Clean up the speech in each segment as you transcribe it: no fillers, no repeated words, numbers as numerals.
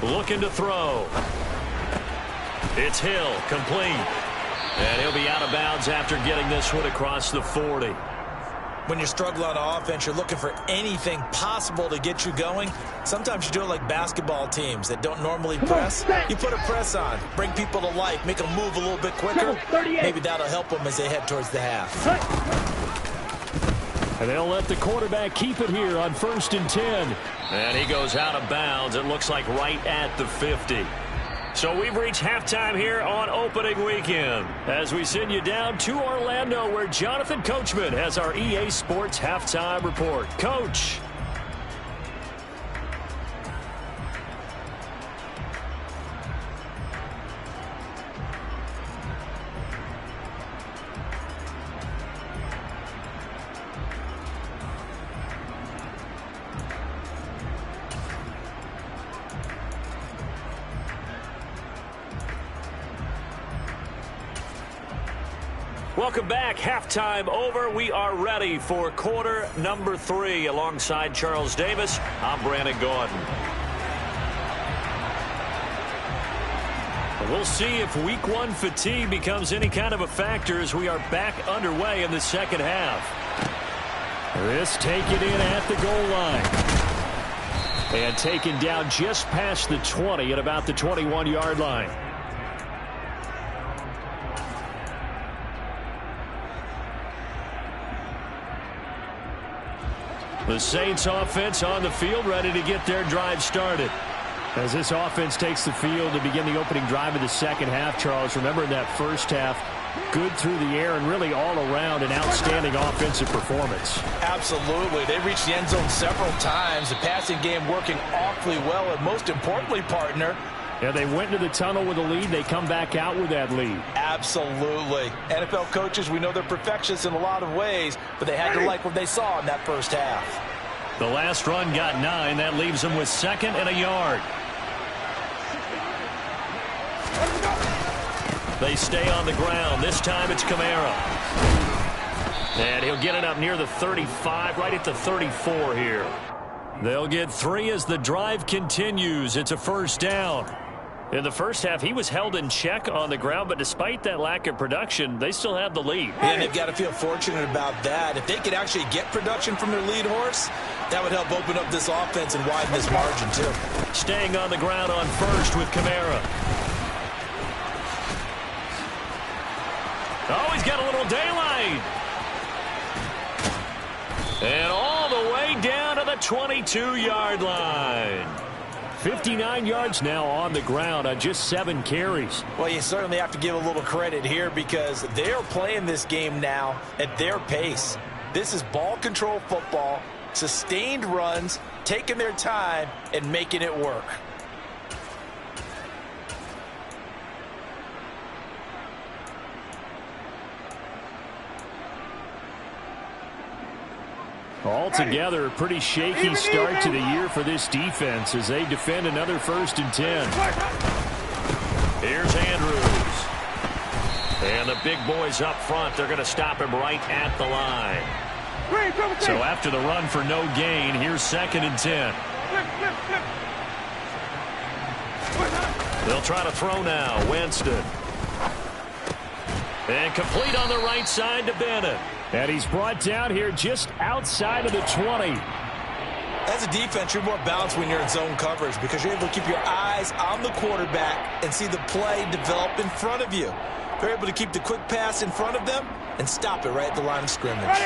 Looking to throw. It's Hill, complete. And he'll be out of bounds after getting this one across the 40. When you struggle on offense, you're looking for anything possible to get you going. Sometimes you do it like basketball teams that don't normally press. You put a press on, bring people to life, make them move a little bit quicker. Maybe that'll help them as they head towards the half. And they'll let the quarterback keep it here on 1st and 10. And he goes out of bounds, it looks like right at the 50. So we've reached halftime here on opening weekend as we send you down to Orlando where Jonathan Coachman has our EA Sports halftime report. Coach. Welcome back. Halftime over. We are ready for quarter number 3. Alongside Charles Davis, I'm Brandon Gordon. We'll see if week 1 fatigue becomes any kind of a factor as we are back underway in the second half. This taken in at the goal line. And taken down just past the 20 at about the 21-yard line. The Saints offense on the field, ready to get their drive started. As this offense takes the field to begin the opening drive of the second half, Charles, remember in that first half, good through the air and really all around an outstanding offensive performance. Absolutely. They reached the end zone several times. The passing game working awfully well, and most importantly, partner, yeah, they went into the tunnel with a lead. They come back out with that lead. Absolutely. NFL coaches, we know they're perfectionists in a lot of ways, but they had to like what they saw in that first half. The last run got 9. That leaves them with 2nd and a yard. They stay on the ground. This time it's Kamara. And he'll get it up near the 35, right at the 34 here. They'll get 3 as the drive continues. It's a first down. In the first half, he was held in check on the ground, but despite that lack of production, they still have the lead. And they've got to feel fortunate about that. If they could actually get production from their lead horse, that would help open up this offense and widen this margin, too. Staying on the ground on first with Kamara. Oh, he's got a little daylight. And all the way down to the 22-yard line. 59 yards now on the ground on just 7 carries. Well, you certainly have to give a little credit here because they're playing this game now at their pace. This is ball control football, sustained runs, taking their time and making it work. Altogether, a pretty shaky start to the year for this defense as they defend another 1st and 10. Here's Andrews. And the big boys up front, they're going to stop him right at the line. So after the run for no gain, here's 2nd and 10. They'll try to throw now. Winston. And complete on the right side to Bennett. And he's brought down here just outside of the 20. As a defense, you're more balanced when you're in zone coverage because you're able to keep your eyes on the quarterback and see the play develop in front of you. They're able to keep the quick pass in front of them and stop it right at the line of scrimmage.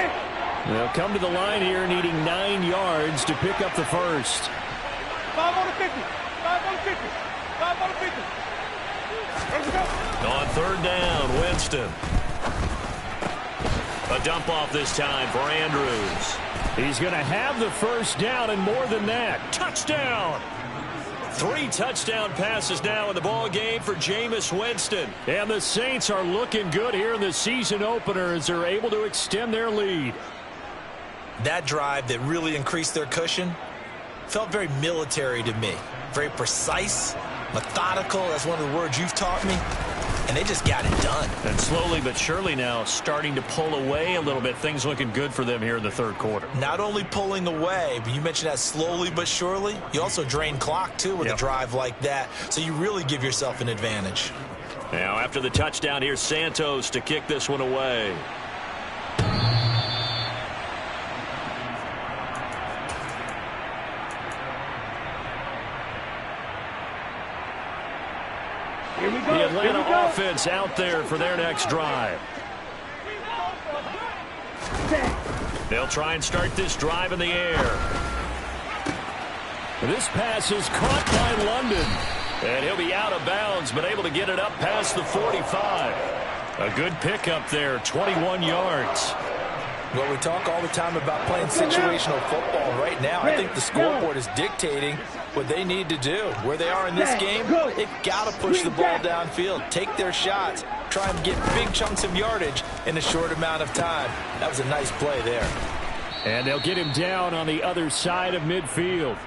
They'll come to the line here needing 9 yards to pick up the first. 5 on the 50. 5 on the 50. 5 on the 50. Let's go. On 3rd down, Winston. A dump off this time for Andrews. He's going to have the first down and more than that. Touchdown! 3 touchdown passes now in the ball game for Jameis Winston. And the Saints are looking good here in the season opener as they're able to extend their lead. That drive that really increased their cushion felt very military to me. Very precise, methodical. That's one of the words you've taught me. and they just got it done. And slowly but surely now starting to pull away a little bit. Things looking good for them here in the third quarter. Not only pulling away, but you mentioned that slowly but surely. You also drain clock, too, with a drive like that. So you really give yourself an advantage. Now, after the touchdown, here's Santos to kick this one away. The Atlanta offense out there for their next drive. They'll try and start this drive in the air. This pass is caught by London. And he'll be out of bounds, but able to get it up past the 45. A good pickup there, 21 yards. Well, we talk all the time about playing situational football. Right now, I think the scoreboard is dictating what they need to do. Where they are in this game, they've got to push the ball downfield, take their shots, try and get big chunks of yardage in a short amount of time. That was a nice play there. And they'll get him down on the other side of midfield.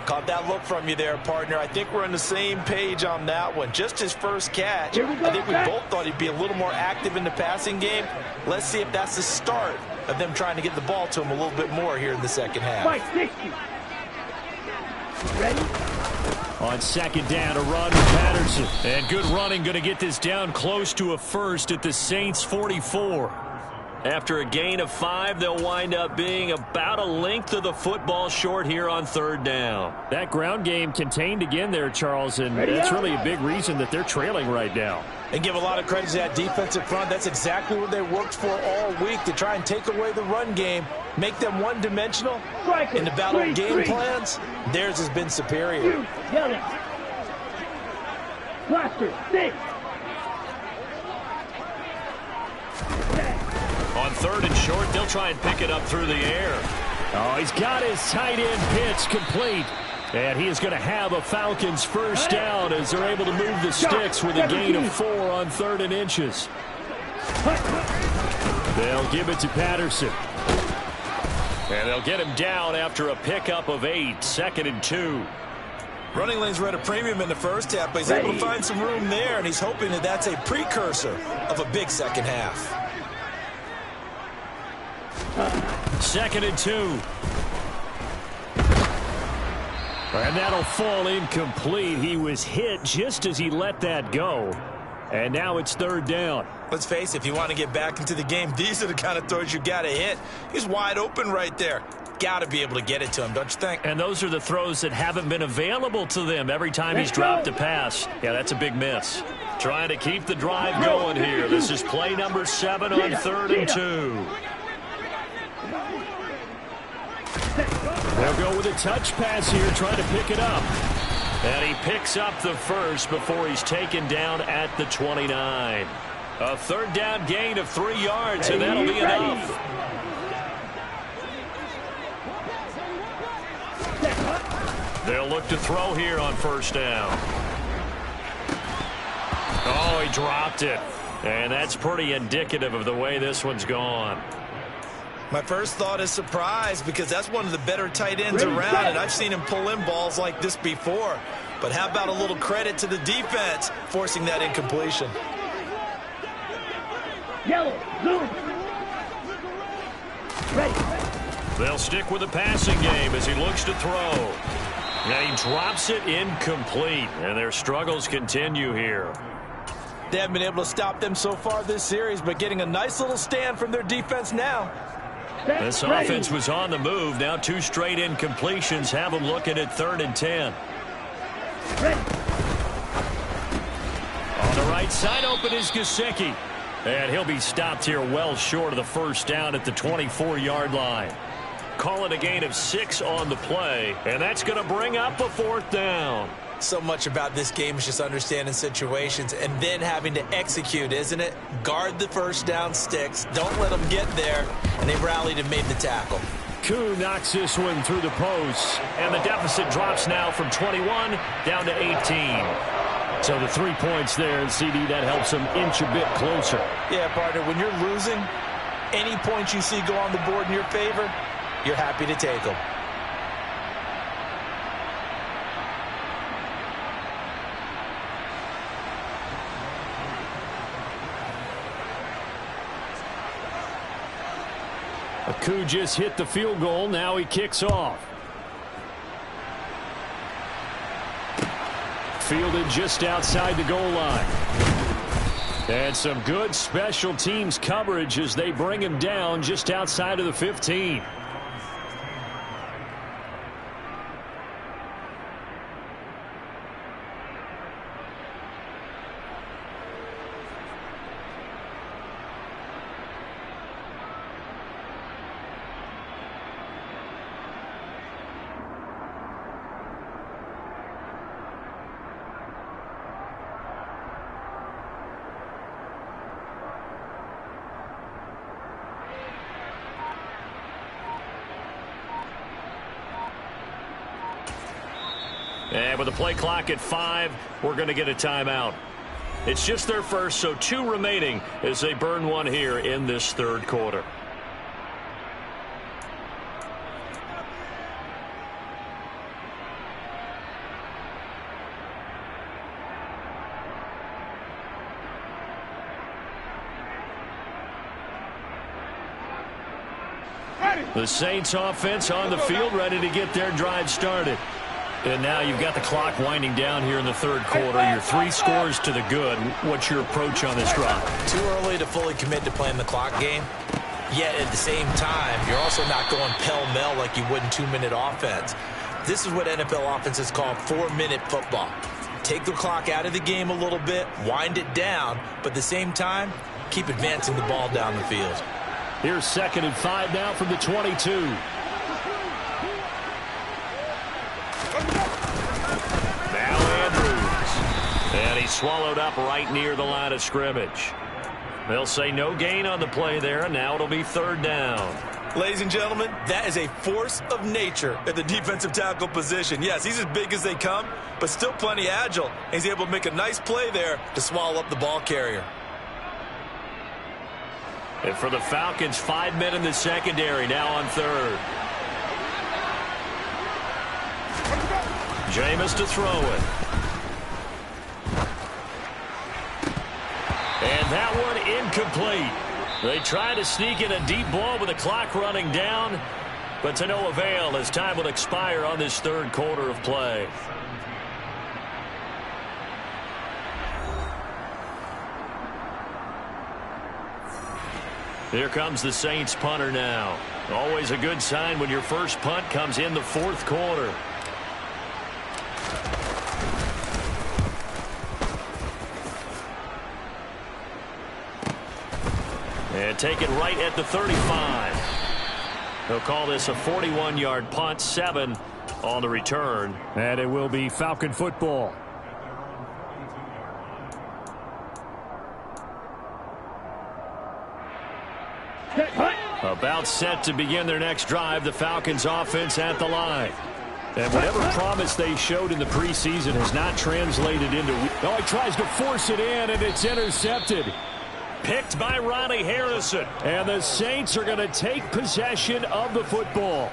Caught that look from you there, partner. I think we're on the same page on that one. Just his first catch. I think we both thought he'd be a little more active in the passing game. Let's see if that's the start of them trying to get the ball to him a little bit more here in the second half. Ready? On second down, a run with Patterson. And good running, going to get this down close to a first at the Saints' 44. After a gain of 5, they'll wind up being about a length of the football short here on third down. That ground game contained again there, Charles, and that's really a big reason that they're trailing right now. And give a lot of credit to that defensive front. That's exactly what they worked for all week, to try and take away the run game, make them one-dimensional. In the battle of game plans, theirs has been superior. Blaster, six. On third and short, they'll try and pick it up through the air. Oh, he's got his tight end pitch complete. And he is going to have a Falcons first down as they're able to move the sticks with a gain of 4 on third and inches. They'll give it to Patterson. And they'll get him down after a pickup of 8, 2nd and 2. Running lanes were at a premium in the first half, but he's able to find some room there, and he's hoping that that's a precursor of a big second half. 2nd and 2. And that'll fall incomplete. He was hit just as he let that go. And now it's third down. Let's face it, if you want to get back into the game, these are the kind of throws you got to hit. He's wide open right there. Got to be able to get it to him, don't you think? And those are the throws that haven't been available to them every time he's dropped a pass. Yeah, that's a big miss. Trying to keep the drive going here. This is play number 7 on 3rd and 2. They'll go with a touch pass here, trying to pick it up. And he picks up the first before he's taken down at the 29. A third down gain of 3 yards, and that'll be enough. They'll look to throw here on first down. Oh, he dropped it. And that's pretty indicative of the way this one's gone. My first thought is surprise, because that's one of the better tight ends around, and I've seen him pull in balls like this before. But how about a little credit to the defense forcing that incompletion? Yellow, zoom. Ready. They'll stick with the passing game as he looks to throw. Now he drops it incomplete, and their struggles continue here. They haven't been able to stop them so far this series, but getting a nice little stand from their defense now. This offense was on the move. Now 2 straight incompletions have them looking at 3rd and 10. On the right side, open is Gesicki. And he'll be stopped here well short of the first down at the 24-yard line. Call it a gain of 6 on the play, and that's going to bring up a 4th down. So much about this game is just understanding situations and then having to execute, isn't it? Guard the first down sticks. Don't let them get there. And they rallied and made the tackle. Koo knocks this one through the post. And the deficit drops now from 21 down to 18. So the 3 points there, and CD, that helps them inch a bit closer. Yeah, partner, when you're losing, any points you see go on the board in your favor, you're happy to take them. Aku just hit the field goal. Now he kicks off. Fielded just outside the goal line. And some good special teams coverage as they bring him down just outside of the 15. And with the play clock at 5, we're going to get a timeout. It's just their first, so 2 remaining as they burn one here in this third quarter. The Saints offense on the field, ready to get their drive started. And now you've got the clock winding down here in the third quarter. You're 3 scores to the good. What's your approach on this drive? Too early to fully commit to playing the clock game. Yet at the same time, you're also not going pell-mell like you would in 2-minute offense. This is what NFL offenses call 4-minute football. Take the clock out of the game a little bit, wind it down, but at the same time, keep advancing the ball down the field. Here's 2nd and 5 now from the 22. Now Andrews. And he's swallowed up right near the line of scrimmage. They'll say no gain on the play there, and now it'll be 3rd down. Ladies and gentlemen, that is a force of nature at the defensive tackle position. Yes, he's as big as they come, but still plenty agile. He's able to make a nice play there to swallow up the ball carrier. And for the Falcons, 5 men in the secondary, now on 3rd. Jameis to throw it. And that one incomplete. They try to sneak in a deep ball with the clock running down, but to no avail as time will expire on this third quarter of play. Here comes the Saints punter now. Always a good sign when your first punt comes in the fourth quarter. And take it right at the 35. They'll call this a 41-yard punt, 7 on the return. And it will be Falcon football. About set to begin their next drive, the Falcons offense at the line. And whatever promise they showed in the preseason has not translated into... Oh, he tries to force it in, and it's intercepted. Picked by Ronnie Harrison. And the Saints are going to take possession of the football.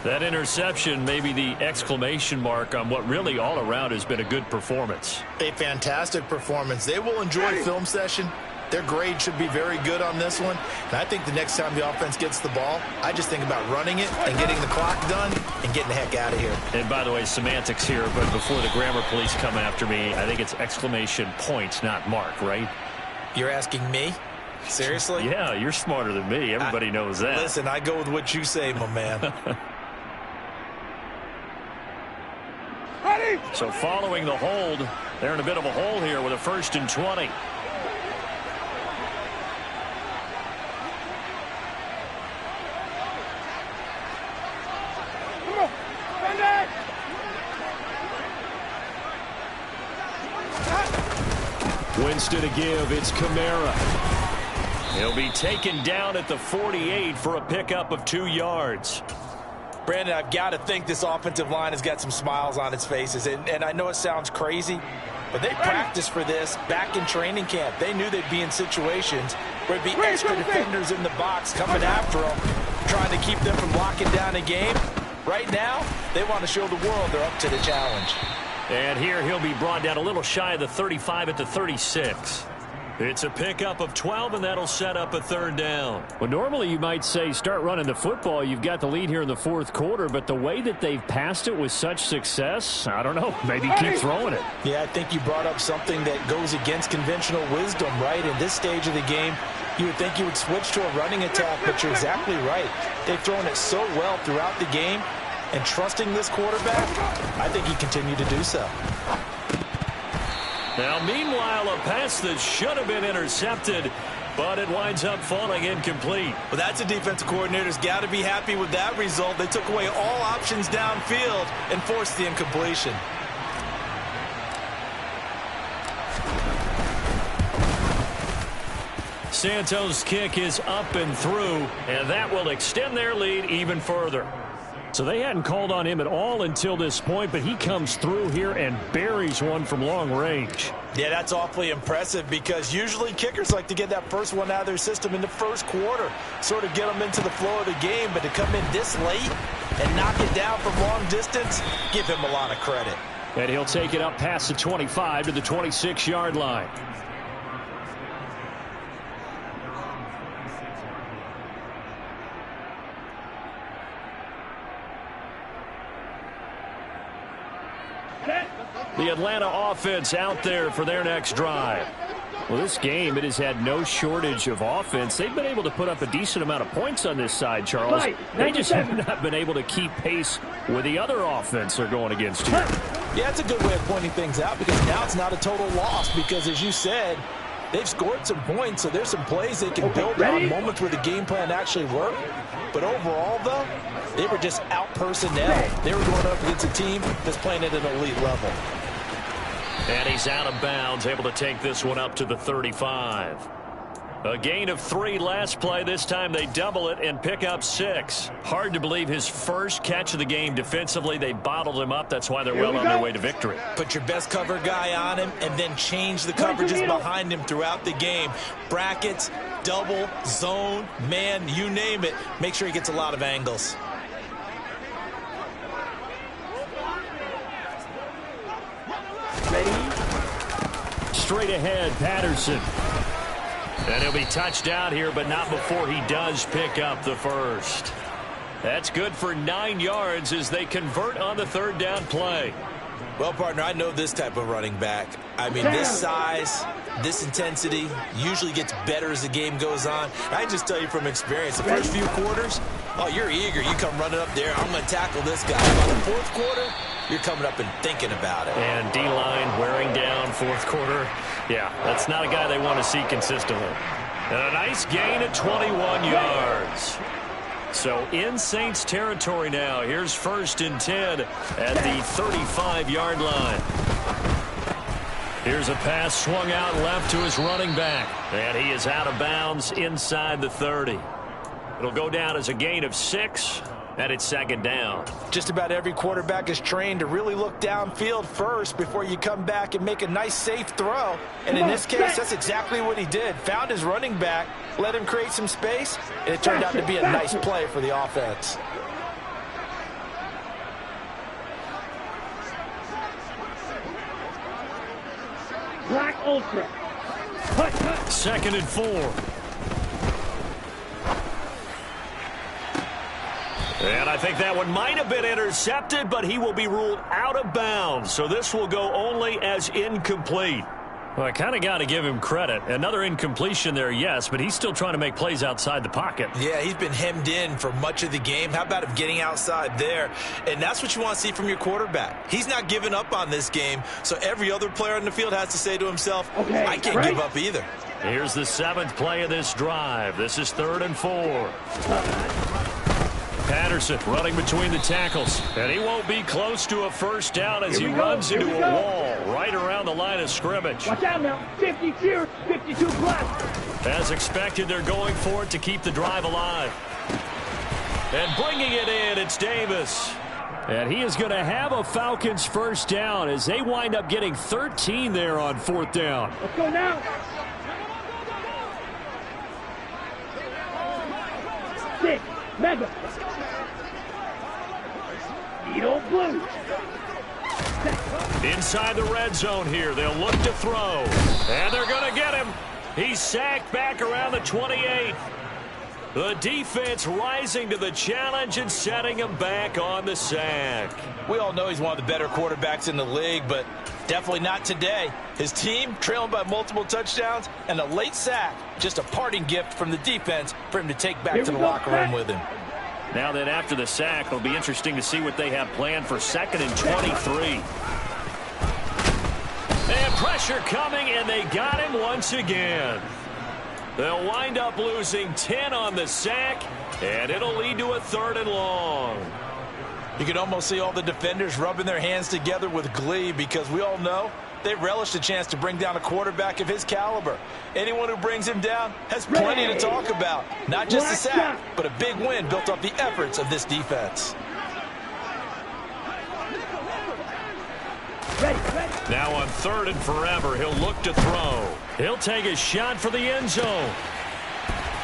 That interception may be the exclamation mark on what really all around has been a good performance. A fantastic performance. They will enjoy film session. Their grade should be very good on this one. And I think the next time the offense gets the ball, I just think about running it and getting the clock done and getting the heck out of here. And by the way, semantics here, but before the grammar police come after me, I think it's exclamation point, not mark, right? You're asking me? Seriously? Yeah, you're smarter than me. Everybody knows that. Listen, I go with what you say, my man. Ready? So following the hold, they're in a bit of a hole here with a 1st and 20. Winston to give. It's Kamara. He'll be taken down at the 48 for a pickup of 2 yards. Brandon, I've got to think this offensive line has got some smiles on its faces. And I know it sounds crazy, but they practiced for this back in training camp. They knew they'd be in situations where there'd be extra defenders in the box coming after them, trying to keep them from locking down a game. Right now, they want to show the world they're up to the challenge. And here he'll be brought down a little shy of the 35 at the 36. It's a pickup of 12, and that'll set up a third down. Well, normally you might say start running the football. You've got the lead here in the fourth quarter, but the way that they've passed it with such success, I don't know, maybe keep throwing it. Yeah, I think you brought up something that goes against conventional wisdom, right? In this stage of the game, you would think you would switch to a running attack, but you're exactly right. They've thrown it so well throughout the game, and trusting this quarterback, I think he continued to do so. Now, meanwhile, a pass that should have been intercepted, but it winds up falling incomplete. Well, that's a defensive coordinator's got to be happy with that result. They took away all options downfield and forced the incompletion. Santos' kick is up and through, and that will extend their lead even further. So they hadn't called on him at all until this point, but he comes through here and buries one from long range. Yeah, that's awfully impressive because usually kickers like to get that first one out of their system in the first quarter, sort of get them into the flow of the game, but to come in this late and knock it down from long distance, give him a lot of credit. And he'll take it up past the 25 to the 26-yard line. The Atlanta offense out there for their next drive. Well, this game, it has had no shortage of offense. They've been able to put up a decent amount of points on this side, Charles. They just have not been able to keep pace with the other offense they're going against here. Yeah, it's a good way of pointing things out because now it's not a total loss because, as you said, they've scored some points, so there's some plays they can build on, moments where the game plan actually worked. But overall, though, they were just out personnel. They were going up against a team that's playing at an elite level. And he's out of bounds, able to take this one up to the 35. A gain of 3 last play. This time they double it and pick up 6. Hard to believe his first catch of the game defensively. They bottled him up. That's why they're well on their way to victory. Put your best cover guy on him and then change the coverages behind him throughout the game. Brackets, double, zone, man, you name it. Make sure he gets a lot of angles. Straight ahead, Patterson. And he'll be touched out here, but not before he does pick up the first. That's good for 9 yards as they convert on the third down play. Well, partner, I know this type of running back. I mean, this size, this intensity usually gets better as the game goes on. I just tell you from experience, the first few quarters, oh, you're eager. You come running up there, I'm going to tackle this guy. By the fourth quarter, you're coming up and thinking about it. And D-line wearing down fourth quarter. Yeah, that's not a guy they want to see consistently. And a nice gain at 21 yards. So in Saints territory now. Here's 1st and 10 at the 35-yard line. Here's a pass swung out left to his running back. And he is out of bounds inside the 30. It'll go down as a gain of 6. And it's 2nd down. Just about every quarterback is trained to really look downfield first before you come back and make a nice, safe throw. And in this case, that's exactly what he did. Found his running back, let him create some space, and it turned out to be a nice play for the offense. Black Ultra. 2nd and 4. And I think that one might have been intercepted, but he will be ruled out of bounds. So this will go only as incomplete. Well, I kind of got to give him credit. Another incompletion there, yes, but he's still trying to make plays outside the pocket. Yeah, he's been hemmed in for much of the game. How about him getting outside there? And that's what you want to see from your quarterback. He's not giving up on this game, so every other player on the field has to say to himself, I can't give up either. Here's the 7th play of this drive. This is 3rd and 4. Patterson running between the tackles. And he won't be close to a first down as he runs into a wall right around the line of scrimmage. Watch out now. 52, 52 plus. As expected, they're going for it to keep the drive alive. And bringing it in, it's Davis. And he is going to have a Falcons first down as they wind up getting 13 there on 4th down. Let's go now. Six. Mega. Needle blue. Inside the red zone here. They'll look to throw. And they're going to get him. He's sacked back around the 28. The defense rising to the challenge and setting him back on the sack. We all know he's one of the better quarterbacks in the league, but definitely not today. His team trailing by multiple touchdowns and a late sack. Just a parting gift from the defense for him to take back to the locker room with him. Now then, after the sack, it'll be interesting to see what they have planned for 2nd and 23. And pressure coming, and they got him once again. They'll wind up losing 10 on the sack, and it'll lead to a 3rd and long. You can almost see all the defenders rubbing their hands together with glee because we all know they relish the chance to bring down a quarterback of his caliber. Anyone who brings him down has plenty to talk about. Not just a sack, but a big win built off the efforts of this defense. Now on 3rd and forever, he'll look to throw. He'll take a shot for the end zone.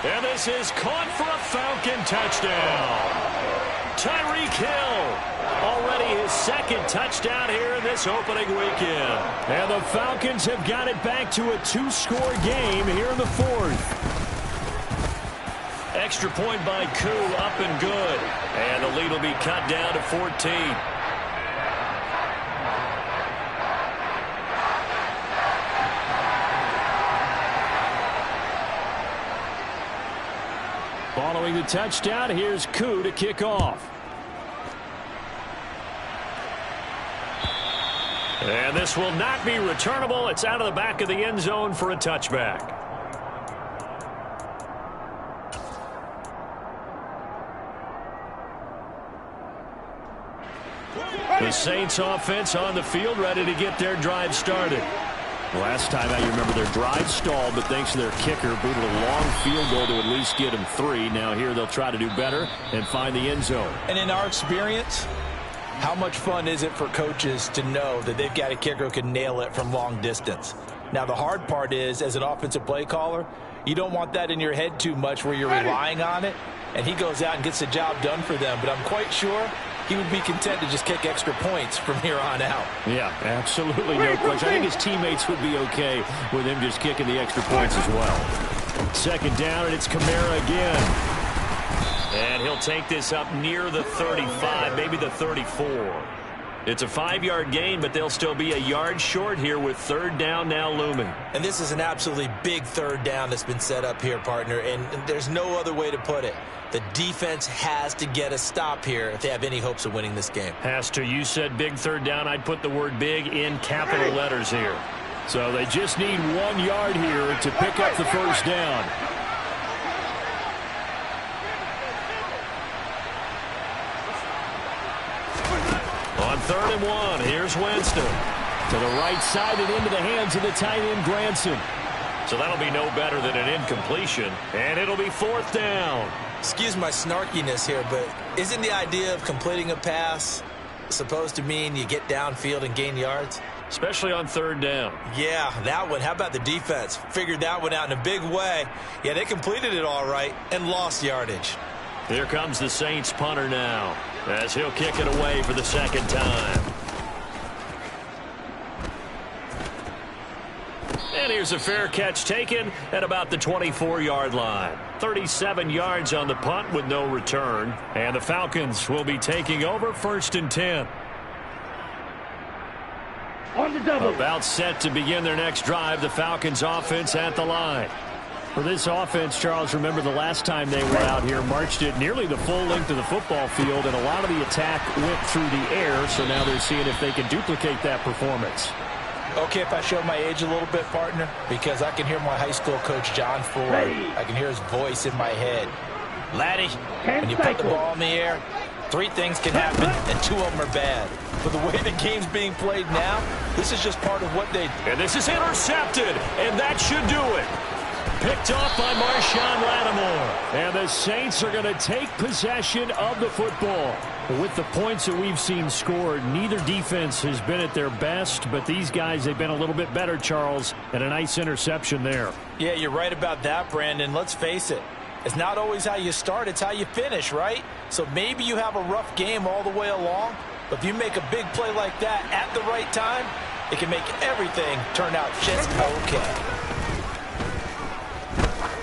And this is caught for a Falcon touchdown. Tyreek Hill, already his 2nd touchdown here in this opening weekend. And the Falcons have got it back to a 2-score game here in the 4th. Extra point by Koo, up and good. And the lead will be cut down to 14. Following the touchdown, here's Koo to kick off. And this will not be returnable. It's out of the back of the end zone for a touchback. The Saints offense on the field, ready to get their drive started. Last time out, you remember their drive stalled, but thanks to their kicker, booted a long field goal to at least get them 3. Now here they'll try to do better and find the end zone. And in our experience, how much fun is it for coaches to know that they've got a kicker who can nail it from long distance? Now the hard part is, as an offensive play caller, you don't want that in your head too much where you're relying on it, and he goes out and gets the job done for them. But I'm quite sure he would be content to just kick extra points from here on out. Yeah, absolutely no question. I think his teammates would be okay with him just kicking the extra points as well. 2nd down, and it's Kamara again. And he'll take this up near the 35, maybe the 34. It's a 5-yard gain, but they'll still be a yard short here with 3rd down now looming. And this is an absolutely big 3rd down that's been set up here, partner, and there's no other way to put it. The defense has to get a stop here if they have any hopes of winning this game. Has to. You said big 3rd down. I'd put the word big in capital letters here. So they just need 1 yard here to pick up the 1st down. On 3rd and 1, here's Winston. To the right side and into the hands of the tight end, Granson. So that'll be no better than an incompletion, and it'll be 4th down. Excuse my snarkiness here, but isn't the idea of completing a pass supposed to mean you get downfield and gain yards? Especially on 3rd down. Yeah, that one. How about the defense? Figured that one out in a big way. Yeah, they completed it all right and lost yardage. Here comes the Saints punter now, as he'll kick it away for the 2nd time. And here's a fair catch taken at about the 24-yard line. 37 yards on the punt with no return. And the Falcons will be taking over 1st and 10. On the double. About set to begin their next drive, the Falcons offense at the line. For this offense, Charles, remember the last time they were out here, marched it nearly the full length of the football field, and a lot of the attack went through the air, so now they're seeing if they can duplicate that performance. Okay, if I show my age a little bit, partner, because I can hear my high school coach, John Ford. I can hear his voice in my head. Laddie, when you put the ball in the air, 3 things can happen, and 2 of them are bad. But the way the game's being played now, this is just part of what they do. And this is intercepted, and that should do it. Picked off by Marshawn Lattimore. And the Saints are going to take possession of the football. With the points that we've seen scored, neither defense has been at their best, but these guys, they've been a little bit better, Charles, and a nice interception there. Yeah, you're right about that, Brandon. Let's face it. It's not always how you start, it's how you finish, right? So maybe you have a rough game all the way along, but if you make a big play like that at the right time, it can make everything turn out just okay.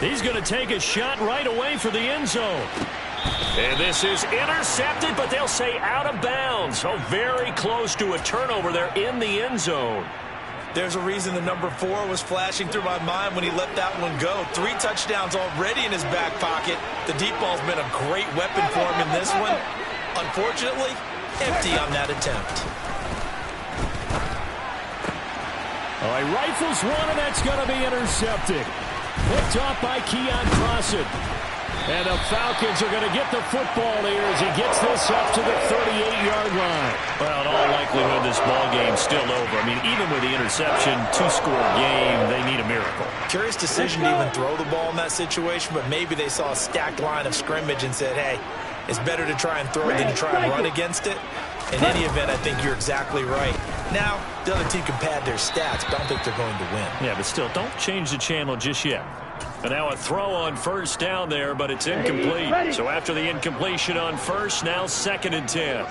He's going to take a shot right away for the end zone. And this is intercepted, but they'll say out of bounds. So very close to a turnover there in the end zone. There's a reason the number 4 was flashing through my mind when he let that one go. 3 touchdowns already in his back pocket. The deep ball's been a great weapon for him in this one. Unfortunately, empty on that attempt. Oh, he rifles one, and that's going to be intercepted. Picked off by Keon Crossan. And the Falcons are going to get the football here as he gets this up to the 38-yard line. Well, in all likelihood, this ball game's still over. I mean, even with the interception, 2-score game, they need a miracle. Curious decision to even throw the ball in that situation, but maybe they saw a stacked line of scrimmage and said, hey, it's better to try and throw it than to try and run against it. In any event, I think you're exactly right. Now, the other team can pad their stats, but I don't think they're going to win. Yeah, but still, don't change the channel just yet. And now a throw on first down there, but it's incomplete. So after the incompletion on first, now 2nd and 10.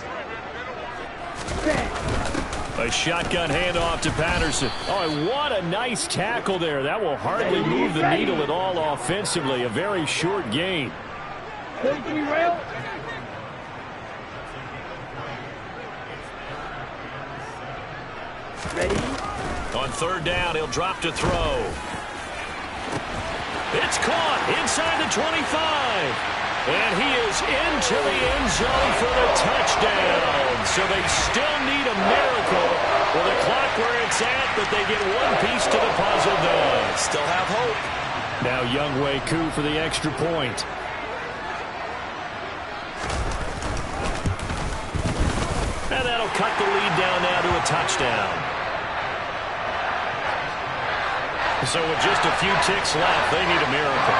A shotgun handoff to Patterson. Oh, and what a nice tackle there. That will hardly move the needle at all offensively. A very short gain. Ready? On 3rd down, he'll drop to throw. It's caught inside the 25. And he is into the end zone for the touchdown. So they still need a miracle with the clock where it's at, but they get one piece to the puzzle done. Still have hope. Now Younghoe Koo for the extra point. And that'll cut the lead down now to a touchdown. So with just a few ticks left, they need a miracle.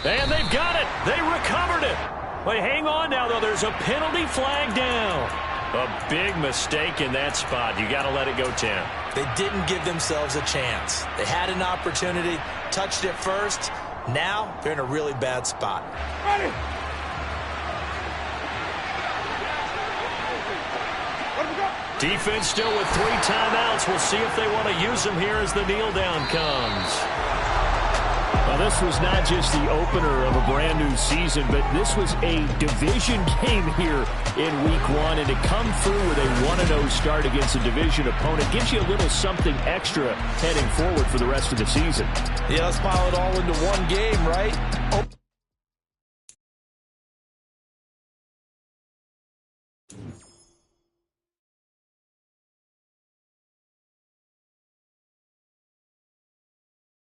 And they've got it. They recovered it. Wait, hang on now, though. There's a penalty flag down. A big mistake in that spot. You got to let it go, Tim. They didn't give themselves a chance. They had an opportunity, touched it first. Now they're in a really bad spot. Ready? Defense still with 3 timeouts. We'll see if they want to use them here as the kneel down comes. Well, this was not just the opener of a brand new season, but this was a division game here in week 1. And to come through with a 1-0 start against a division opponent gives you a little something extra heading forward for the rest of the season. Yeah, let's pile it all into one game, right?